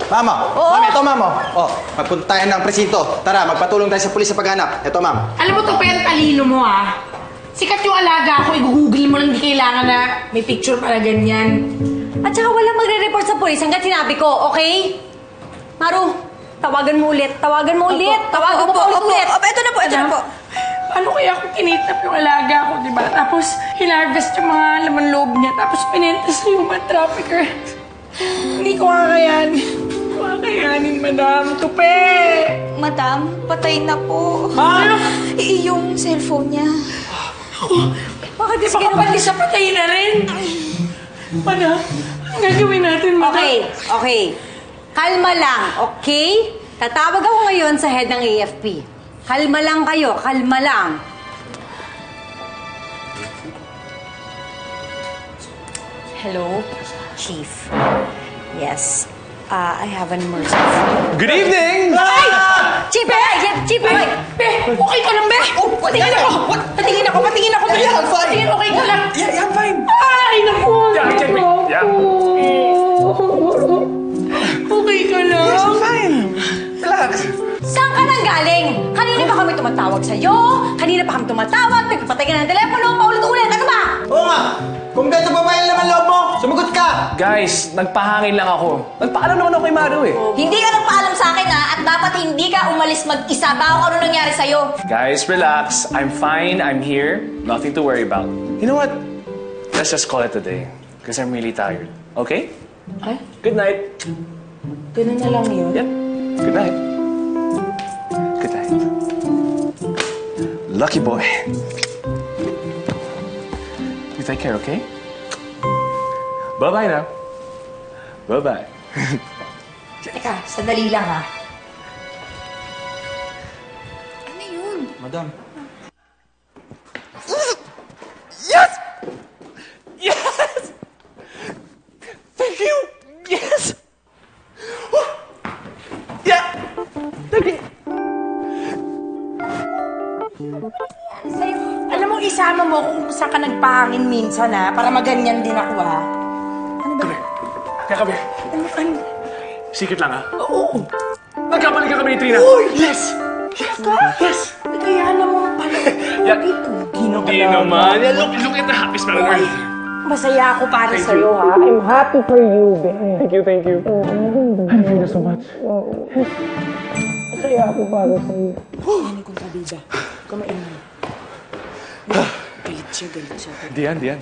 Mamo! Oo. Mami, ito, mamo. Oh, magpunta tayo ng presinto. Tara, magpatulong tayo sa pulis sa paghanap. Ito, ma'am. Alam mo to, pero talino mo Sikat yung alaga ko, i-google mo lang, di kailangan na may picture para ganyan. At saka walang magre-report sa polis hanggat sinabi ko, okay? Maru, tawagan mo ulit. Tawagan mo ulit. Tawagan mo pa ulit. Ito na po, ito na po. Paano kaya kung kinitap yung alaga ko, di ba? Tapos, hinarvest yung mga laman loob niya. Tapos, pinentas na yung mga trafficker. Hindi ko kakayanin, madam. Tupe! Madam, patay na po. Ano? Yung cellphone niya. Bakit di ba kapag isa patay na rin? Madam, ang gagawin natin, madam? Okay. Kalma lang, okay? Tatawag ako ngayon sa head ng AFP. Kalma lang kayo, kalma lang. Hello, Chief. Yes, I have an emergency. Good evening! Ay! Chief! Chief! Okay ka lang, be? Patingin ako! Patingin ako! Yeah, I'm fine. Patingin, okay ka lang? Yeah, I'm fine. Ay, naku! Yeah. Okay ka lang? Yes, I'm fine. Relax. Saan ka nang galing? Kanina pa kami tumatawag sa'yo. Kanina pa kami tumatawag. Nagpapatay ka ng telepono. Paulit-ulit. Ano ba? Oo nga! Kung ganito pa ba yung laman loob mo, sumagot ka! Guys, nagpahangin lang ako. Nagpaalam naman ako kay Maru eh. Hindi ka nagpaalam sa akin at dapat hindi ka umalis mag-isa bago ano nangyari sa'yo. Guys, relax. I'm fine. I'm here. Nothing to worry about. You know what? Let's just call it a day. Because I'm really tired. Okay? Ay, Good night. ganun na lang yun. Yep. Good night. Good night. Lucky boy. You take care, okay? Bye-bye now. Bye-bye. Teka, sandali lang Ano yun? Madam. Yes! Yes! Thank you! Yes! Yeah! Thank you! Sa'yo, alam mo, isama mo kung saan ka nagpahangin minsan para maganyan din ako Ano ba? Come here. Ano? Secret lang Oo. Nagkabalik ka kami ni Trina. Yes! Yes! Kaya naman pala. Yeah. Gino ka Di naman. Yeah, look at the happy smile on earth. Masaya ako para Thank sa'yo, I'm happy for you, babe. Thank you. I love you so much. Masaya ako para sa'yo. Yan kong kabida. Kumain mo. Galit siya. Dian.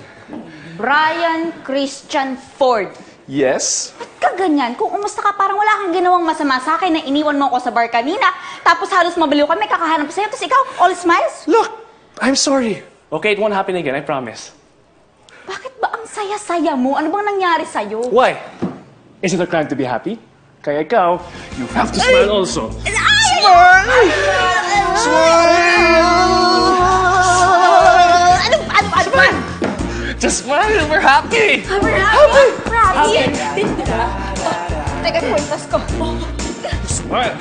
Brian Christian Ford. Yes? Ba't ka ganyan? Kung umusta ka, parang wala kang ginawang masama sa akin na iniwan mo ako sa bar kanina. Tapos halos mabaliw kami, kakahanap sa'yo. Tapos ikaw, all smiles? Look, I'm sorry. Okay, it won't happen again, I promise. Bakit ba ang saya-saya mo? Ano bang nangyari sa'yo? Why? Is it a crime to be happy? Kaya ikaw, you have to smile also. Ano ba? Just smile, we're happy. We're happy. Teka, kwentas ko. Smile.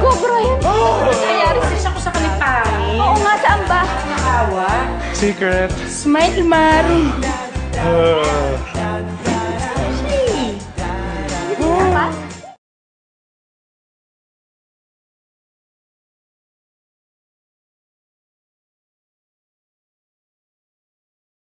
Go, Brian. Nangyari siya ko sa kalipangin. Oo nga, saan ba? Nakawa. Secret. Smile, Maru.